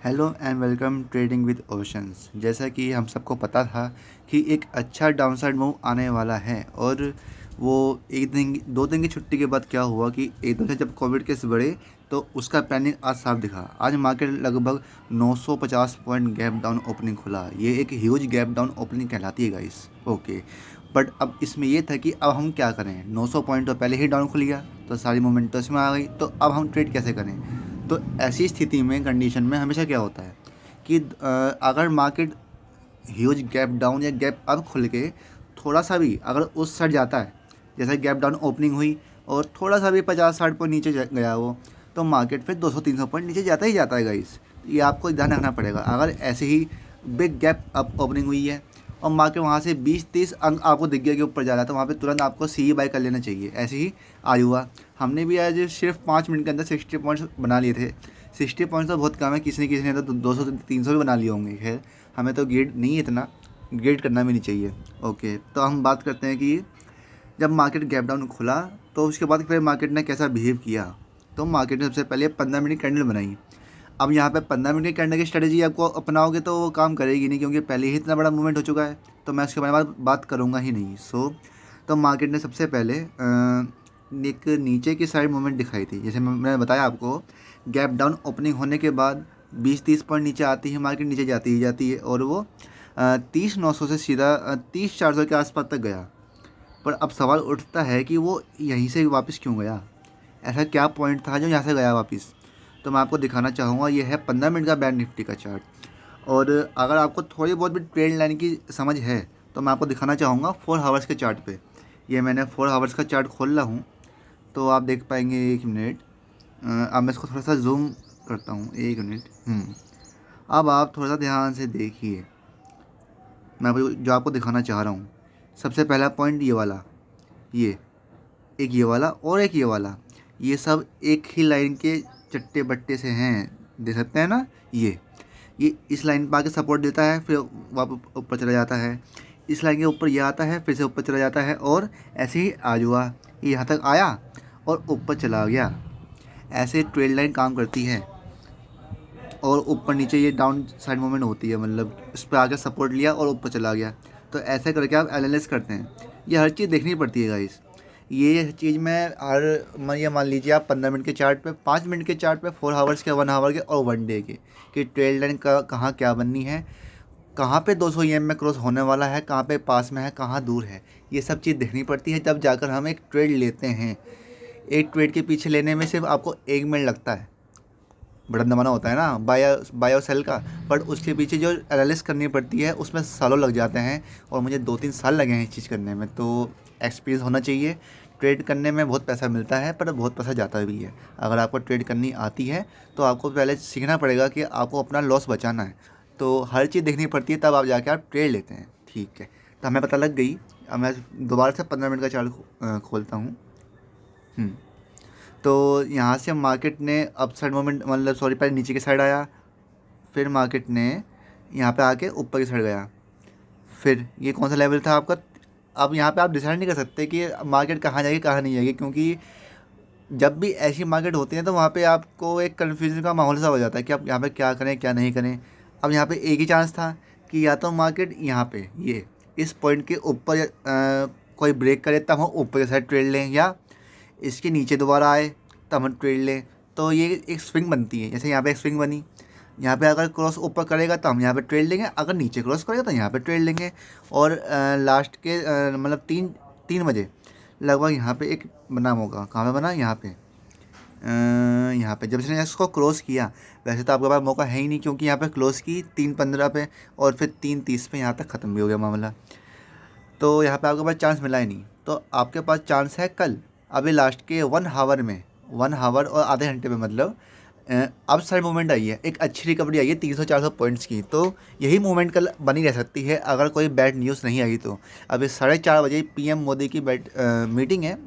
Hello and welcome trading with oceans. जैसा कि हम सबको पता था कि एक अच्छा डाउनसाइड मूव आने वाला है और वो एक दिन 2 दिन की छुट्टी के बाद क्या हुआ कि एकदम से जब कोविड केस बढ़े तो उसका पैनिक आज साफ दिखा। आज मार्केट लगभग 950 पॉइंट गैप डाउन ओपनिंग खुला। ये एक ह्यूज गैप डाउन ओपनिंग कहलाती है गाइस। ओके, बट अब इसमें ये था कि अब हम क्या करें। 900 पॉइंट तो पहले ही डाउन खुल गया तो सारी मोमेंट तो इसमें आ गई, तो अब हम ट्रेड कैसे करें। तो ऐसी स्थिति में कंडीशन में हमेशा क्या होता है कि अगर मार्केट ह्यूज गैप डाउन या गैप अप खुल के थोड़ा सा भी अगर उस साइड जाता है, जैसे गैप डाउन ओपनिंग हुई और थोड़ा सा भी 50-60 पॉइंट नीचे गया वो, तो मार्केट फिर 200-300 पॉइंट नीचे जाता है गाइस। ये आपको ध्यान रखना पड़ेगा। अगर ऐसे ही बिग गैप अप ओपनिंग हुई है और मार्केट वहाँ से 20-30 अंक आपको दिख गया कि ऊपर जा रहा है, तो वहाँ पे तुरंत आपको सी बाय कर लेना चाहिए। ऐसे ही आज हुआ। हमने भी आज सिर्फ 5 मिनट के अंदर 60 पॉइंट्स बना लिए थे। 60 पॉइंट्स तो बहुत कम है, किसी ने तो 200 से 300 भी बना लिए होंगे। खैर, हमें तो ग्रेड नहीं है इतना, ग्रेड करना भी नहीं चाहिए। ओके, तो हम बात करते हैं कि जब मार्केट गैप डाउन खुला तो उसके बाद फिर मार्केट ने कैसा बिहेव किया। तो मार्केट ने सबसे पहले 15 मिनट की कैंडल बनाई। अब यहाँ पे 15 मिनट की कैंडल की स्ट्रेटेजी आपको अपनाओगे तो वो काम करेगी नहीं, क्योंकि पहले ही इतना बड़ा मूवमेंट हो चुका है, तो मैं उसके बारे में बात करूँगा ही नहीं। तो मार्केट ने सबसे पहले एक नीचे की साइड मूवमेंट दिखाई थी। जैसे मैंने बताया आपको, गैप डाउन ओपनिंग होने के बाद 20-30 पॉइंट नीचे आती है, मार्केट नीचे जाती ही जाती है और वो 30,900 से सीधा 30,400 के आसपास तक गया। पर अब सवाल उठता है कि वो यहीं से वापस क्यों गया। ऐसा क्या पॉइंट था जो यहाँ से गया वापस। तो मैं आपको दिखाना चाहूँगा। ये है 15 मिनट का बैंक निफ्टी का चार्ट। और अगर आपको थोड़ी बहुत भी ट्रेंड लाइन की समझ है तो मैं आपको दिखाना चाहूँगा 4 हावर्स के चार्ट पे। ये मैंने 4 हावर्स का चार्ट खोल रहा हूँ, तो आप देख पाएंगे। 1 मिनट, अब मैं इसको थोड़ा सा जूम करता हूँ। 1 मिनट। अब आप थोड़ा सा ध्यान से देखिए, मैं जो आपको दिखाना चाह रहा हूँ। सबसे पहला पॉइंट ये वाला, ये एक ये वाला और एक ये वाला, ये सब एक ही लाइन के चट्टे बट्टे से हैं। देख सकते हैं ना। ये इस लाइन पर आके सपोर्ट देता है, फिर वापस ऊपर चला जाता है। इस लाइन के ऊपर ये आता है, फिर से ऊपर चला जाता है और ऐसे ही आज हुआ। ये यहाँ तक आया और ऊपर चला गया। ऐसे ट्रेड लाइन काम करती है और ऊपर नीचे ये डाउन साइड मूवमेंट होती है, मतलब इस पर आके सपोर्ट लिया और ऊपर चला गया। तो ऐसे करके आप एनालिस करते हैं। ये हर चीज़ देखनी पड़ती है गाइस। ये चीज़ ये मान लीजिए आप 15 मिनट के चार्ट पे, 5 मिनट के चार्ट पे, 4 हावर्स के, 1 हावर के और 1 डे के, कि ट्रेड लाइन का कहाँ क्या बननी है, कहाँ पे 200 EM में क्रॉस होने वाला है, कहाँ पे पास में है, कहाँ दूर है। ये सब चीज़ देखनी पड़ती है, तब जाकर हम एक ट्रेड लेते हैं। एक ट्रेड के पीछे लेने में सिर्फ आपको 1 मिनट लगता है। बड़ा दमाना होता है ना बाय और सेल का, बट उसके पीछे जो एनालिस करनी पड़ती है उसमें सालों लग जाते हैं। और मुझे 2-3 साल लगे हैं इस चीज़ करने में। तो एक्सपीरियंस होना चाहिए। ट्रेड करने में बहुत पैसा मिलता है पर बहुत पैसा जाता भी है। अगर आपको ट्रेड करनी आती है तो आपको पहले सीखना पड़ेगा कि आपको अपना लॉस बचाना है। तो हर चीज़ देखनी पड़ती है, तब आप जाके आप ट्रेड लेते हैं। ठीक है, तो हमें पता लग गई। अब मैं दोबारा से 15 मिनट का चार्ट खोलता हूँ। तो यहाँ से मार्केट ने अप साइड मोमेंट, मतलब सॉरी, पहले नीचे की साइड आया, फिर मार्केट ने यहाँ पे आके ऊपर की साइड गया। फिर ये कौन सा लेवल था आपका। अब यहाँ पे आप डिसाइड नहीं कर सकते कि मार्केट कहाँ जाएगी कहाँ नहीं जाएगी, क्योंकि जब भी ऐसी मार्केट होती है तो वहाँ पे आपको एक कन्फ्यूजन का माहौल सा हो जाता है कि आप यहाँ पे क्या करें क्या नहीं करें। अब यहाँ पे एक ही चांस था कि या तो मार्केट यहाँ पे ये इस पॉइंट के ऊपर कोई ब्रेक करे तब हम ऊपर की साइड ट्रेड लें, या इसके नीचे दोबारा आए तब हम ट्रेड लें। तो ये एक स्विंग बनती है। जैसे यहाँ पे एक स्विंग बनी, यहाँ पे अगर क्रॉस ऊपर करेगा तो हम यहाँ पे ट्रेड लेंगे, अगर नीचे क्रॉस करेगा तो यहाँ पे ट्रेड लेंगे। और लास्ट के मतलब 3 बजे लगभग यहाँ पे एक बना होगा। कहाँ पे बना, यहाँ पे। यहाँ पे जब इसने इसको क्रॉस किया, वैसे तो आपके पास मौका है ही नहीं, क्योंकि यहाँ पे क्लोज की 3:15 पे और फिर 3:30 पे यहाँ तक ख़त्म भी हो गया मामला। तो यहाँ पे आपके पास चांस मिला ही नहीं। तो आपके पास चांस है कल, अभी लास्ट के 1 हावर में, 1 हावर और आधे घंटे में, मतलब अब साइड मूवमेंट आई है, एक अच्छी रिकवरी आई है 300-400 पॉइंट्स की। तो यही मूवमेंट कल बनी रह सकती है अगर कोई बैड न्यूज़ नहीं आई तो। अभी 4:30 बजे PM मोदी की मीटिंग है,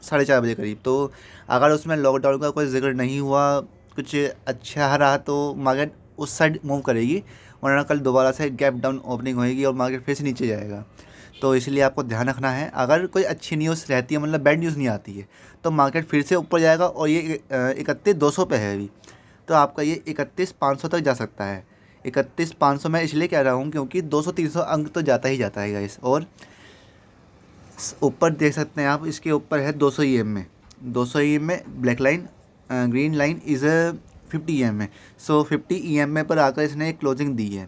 4:30 बजे करीब। तो अगर उसमें लॉकडाउन का कोई जिक्र नहीं हुआ, कुछ अच्छा रहा, तो मार्केट उस साइड मूव करेगी, वरना कल दोबारा से गैप डाउन ओपनिंग होएगी और मार्केट फिर से नीचे जाएगा। तो इसलिए आपको ध्यान रखना है। अगर कोई अच्छी न्यूज़ रहती है, मतलब बैड न्यूज़ नहीं आती है, तो मार्केट फिर से ऊपर जाएगा। और ये 31,200 पे है अभी, तो आपका ये 31,500 तक जा सकता है। 31,500 मैं इसलिए कह रहा हूँ क्योंकि 200-300 अंक तो जाता ही जाता है गाइस। और ऊपर देख सकते हैं आप, इसके ऊपर है 200 ई एम में, 200 ई एम में black line, green line is 50 E M में। सो 50 ई एम में पर आकर इसने एक क्लोजिंग दी है।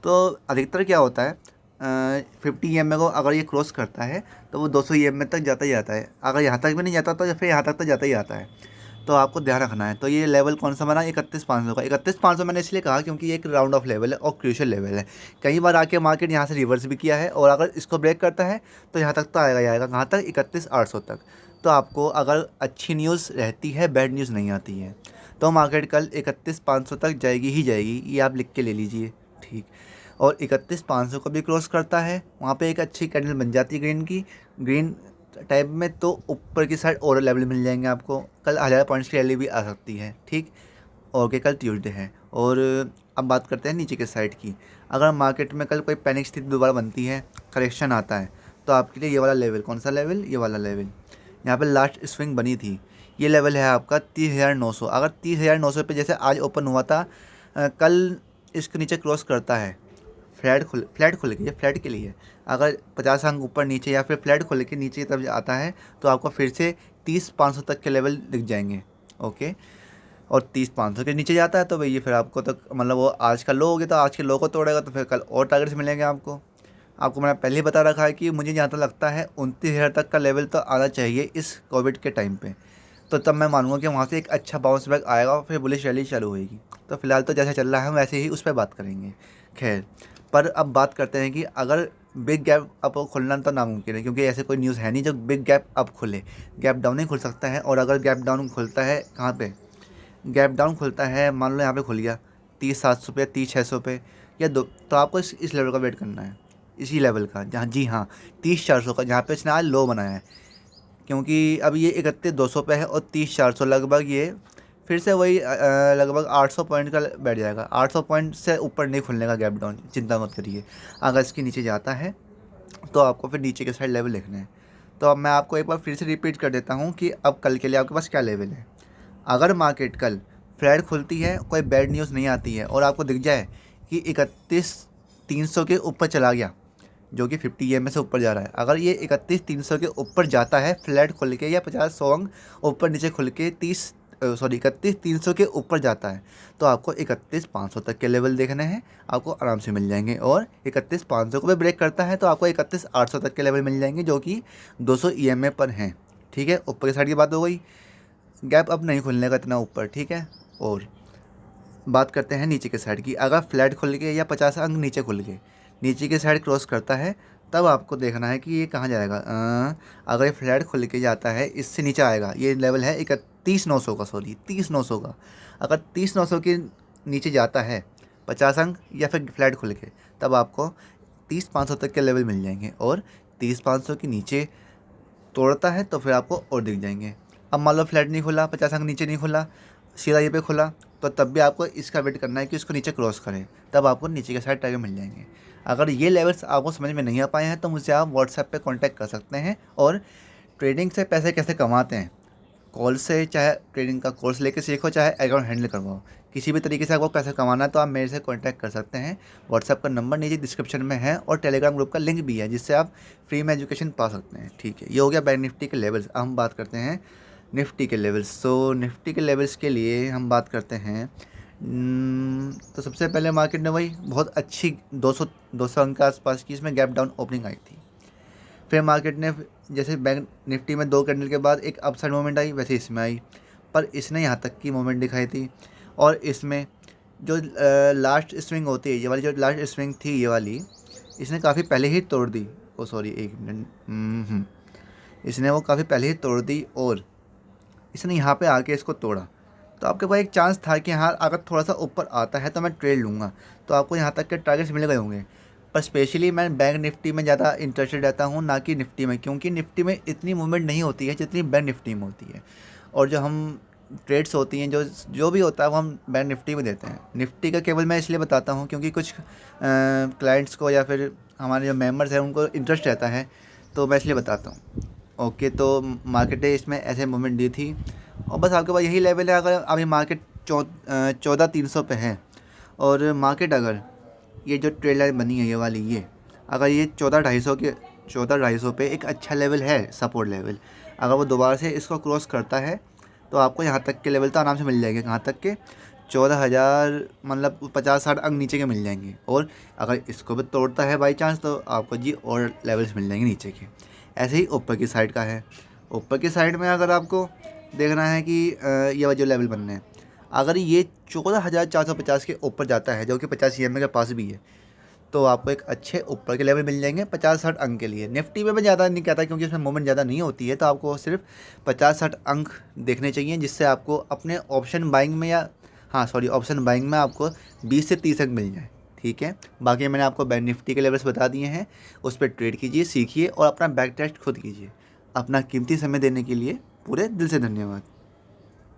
तो अधिकतर क्या होता है, 50 ई एम में को अगर ये क्रॉस करता है तो वो 200 ई एम में तक जाता ही जाता है। अगर यहाँ तक भी नहीं जाता तो फिर यहाँ तक तो जाता ही आता है। तो आपको ध्यान रखना है। तो ये लेवल कौन सा बना, 31,500 का। 31,500 मैंने इसलिए कहा क्योंकि ये एक राउंड ऑफ लेवल है और क्रूशियल लेवल है। कई बार आके मार्केट यहाँ से रिवर्स भी किया है, और अगर इसको ब्रेक करता है तो यहाँ तक तो आएगा ही आएगा। कहाँ तक, 31,800 तक। तो आपको अगर अच्छी न्यूज़ रहती है, बैड न्यूज़ नहीं आती है, तो मार्केट कल 31,500 तक जाएगी ही जाएगी, ये आप लिख के ले लीजिए, ठीक। और 31,500 को भी क्रॉस करता है, वहाँ पे एक अच्छी कैंडल बन जाती है ग्रीन की, ग्रीन टाइप में, तो ऊपर की साइड और लेवल मिल जाएंगे आपको। कल 1000 पॉइंट्स की रैली भी आ सकती है, ठीक। ओके, कल ट्यूसडे है। और अब बात करते हैं नीचे के साइड की। अगर मार्केट में कल कोई पैनिक स्थिति दोबारा बनती है, करेक्शन आता है, तो आपके लिए ये वाला लेवल, कौन सा लेवल, ये वाला लेवल, यहाँ पे लास्ट स्विंग बनी थी, ये लेवल है आपका 30,900। अगर 30,900 पे जैसे आज ओपन हुआ था, कल इसके नीचे क्रॉस करता है, फ्लैट खुल के, ये फ्लैट के लिए अगर 50 अंक ऊपर नीचे या फिर फ्लैट खुल के नीचे की तरफ आता है, तो आपको फिर से 30,500 तक के लेवल दिख जाएंगे। ओके, और 30,500 के नीचे जाता है तो भैया फिर आपको तक, मतलब वो आज का लो हो गया तो आज के लो को तोड़ेगा, तो फिर कल और टारगेट्स मिलेंगे आपको मैंने पहले ही बता रखा है कि मुझे जहाँ तक लगता है 29,000 तक का लेवल तो आना चाहिए इस कोविड के टाइम पे। तो तब मैं मानूंगा कि वहाँ से एक अच्छा बाउंस बैक आएगा और फिर बुलिश रैली चालू होएगी। तो फिलहाल तो जैसा चल रहा है हम वैसे ही उस पर बात करेंगे। खैर, पर अब बात करते हैं कि अगर बिग गैप अप खुलना तो नामुमकिन है, क्योंकि ऐसे कोई न्यूज़ है नहीं जो बिग गैप अप खुले। गैप डाउन ही खुल सकता है। और अगर गैप डाउन खुलता है कहाँ पे, गैप डाउन खुलता है मान लो यहाँ पे खुल गया 30,700 पे, 30,600 पे या दो, तो आपको इस लेवल का वेट करना है, इसी लेवल का, जहाँ, जी हाँ, 30,400 का, जहाँ पे इसने आज लो बनाया है। क्योंकि अब ये 31,200 पे है और 30,400 लगभग, ये फिर से वही लगभग 800 पॉइंट का बैठ जाएगा। 800 पॉइंट से ऊपर नहीं खुलने का गैप डाउन, चिंता मत करिए। अगर इसके नीचे जाता है तो आपको फिर नीचे के साइड लेवल लिखना है। तो अब मैं आपको एक बार फिर से रिपीट कर देता हूँ कि अब कल के लिए आपके पास क्या लेवल है। अगर मार्केट कल फ्लैट खुलती है, कोई बैड न्यूज़ नहीं आती है, और आपको दिख जाए कि 31,300 के ऊपर चला गया, जो कि 50 EM से ऊपर जा रहा है, अगर ये 31,300 के ऊपर जाता है फ्लैट खुल के, या 50-100 अंक ऊपर नीचे खुल के 31,300 के ऊपर जाता है, तो आपको 31,500 तक के लेवल देखने हैं, आपको आराम से मिल जाएंगे। और 31,500 को भी ब्रेक करता है तो आपको 31,800 तक के लेवल मिल जाएंगे, जो कि 200 EMA पर हैं, ठीक है। ऊपर की साइड की बात हो गई, गैप अब नहीं खुलने का इतना ऊपर, ठीक है। और बात करते हैं नीचे के साइड की। अगर फ्लैट खुल के या 50 अंक नीचे खुल के नीचे की साइड क्रॉस करता है, तब आपको देखना है कि ये कहाँ जाएगा। अगर ये फ्लैट खुल के जाता है, इससे नीचे आएगा, ये लेवल है 31,900 का, सॉरी 30,900 का। अगर 30,900 के नीचे जाता है 50 अंक या फिर फ्लैट खुल के, तब आपको 30,500 तक के लेवल मिल जाएंगे। और 30,500 के नीचे तोड़ता है तो फिर आपको और दिख जाएंगे। अब मान लो फ्लैट नहीं खुला, 50 अंक नीचे नहीं खुला, सीधा ये पे खुला, तो तब भी आपको इसका वेट करना है कि इसको नीचे क्रॉस करें, तब आपको नीचे के साइड टारगेट मिल जाएंगे। अगर ये लेवल्स आपको समझ में नहीं आ पाए हैं तो मुझसे आप व्हाट्सएप पे कांटेक्ट कर सकते हैं। और ट्रेडिंग से पैसे कैसे कमाते हैं, कॉल से, चाहे ट्रेडिंग का कोर्स लेके सीखो, चाहे अकाउंट हैंडल करवाओ, किसी भी तरीके से आपको पैसे कमाना है तो आप मेरे से कांटेक्ट कर सकते हैं। व्हाट्सएप का नंबर नीचे डिस्क्रिप्शन में है और टेलीग्राम ग्रुप का लिंक भी है, जिससे आप फ्री में एजुकेशन पा सकते हैं, ठीक है। ये हो गया बैंक निफ्टी के लेवल्स। अब हम बात करते हैं निफ्टी के लेवल्स। सो निफ्टी के लेवल्स के लिए हम बात करते हैं, तो सबसे पहले मार्केट ने वही बहुत अच्छी 200 अंक के आसपास की इसमें गैप डाउन ओपनिंग आई थी। फिर मार्केट ने जैसे बैंक निफ्टी में 2 कैंडल के बाद एक अपसाइड मूवमेंट आई, वैसे इसमें आई, पर इसने यहाँ तक की मूवमेंट दिखाई थी। और इसमें जो लास्ट स्विंग होती है, ये वाली जो लास्ट स्विंग थी, ये वाली इसने काफ़ी पहले ही तोड़ दी। ओ सॉरी, एक मिनट, इसने वो काफ़ी पहले ही तोड़ दी और इसने यहाँ पे आके इसको तोड़ा। तो आपके पास एक चांस था कि हाँ, अगर थोड़ा सा ऊपर आता है तो मैं ट्रेड लूँगा, तो आपको यहाँ तक के टारगेट्स मिल गए होंगे। पर स्पेशली मैं बैंक निफ्टी में ज़्यादा इंटरेस्टेड रहता हूँ, ना कि निफ्टी में, क्योंकि निफ्टी में इतनी मूवमेंट नहीं होती है जितनी बैंक निफ्टी में होती है। और जो हम ट्रेड्स होती हैं, जो भी होता है वो हम बैंक निफ्टी में देते हैं। निफ्टी का केवल मैं इसलिए बताता हूँ क्योंकि कुछ क्लाइंट्स को या फिर हमारे जो मेम्बर्स हैं उनको इंटरेस्ट रहता है, तो मैं इसलिए बताता हूँ। ओके, तो मार्केट ने इसमें ऐसे मूवमेंट दी थी और बस आपके पास यही लेवल है। अगर अभी मार्केट 14,300 पे है। और मार्केट अगर ये जो ट्रेड लाइन बनी है ये वाली, ये अगर ये 14,250 पे एक अच्छा लेवल है, सपोर्ट लेवल, अगर वो दोबारा से इसको क्रॉस करता है तो आपको यहाँ तक के लेवल तो आराम से मिल जाएंगे। कहाँ तक के? 14,000, मतलब 50-60 अंक नीचे के मिल जाएंगे। और अगर इसको भी तोड़ता है बाई चांस तो आपको जी और लेवल्स मिल जाएंगे नीचे के। ऐसे ही ऊपर की साइड का है। ऊपर की साइड में अगर आपको देखना है कि ये वाले जो लेवल बनने हैं, अगर ये 14,450 के ऊपर जाता है, जो कि 50 EMA के पास भी है, तो आपको एक अच्छे ऊपर के लेवल मिल जाएंगे 50-60 अंक के लिए। निफ्टी में मैं ज़्यादा नहीं कहता क्योंकि उसमें मूवमेंट ज़्यादा नहीं होती है, तो आपको सिर्फ 50-60 अंक देखने चाहिए, जिससे आपको अपने ऑप्शन बाइंग में या हाँ सॉरी ऑप्शन बाइंग में आपको 20 से 30 अंक मिल जाए। ठीक है, बाकी मैंने आपको बैंक निफ्टी के लेवल्स बता दिए हैं, उस पर ट्रेड कीजिए, सीखिए और अपना बैक टेस्ट खुद कीजिए। अपना कीमती समय देने के लिए पूरे दिल से धन्यवाद।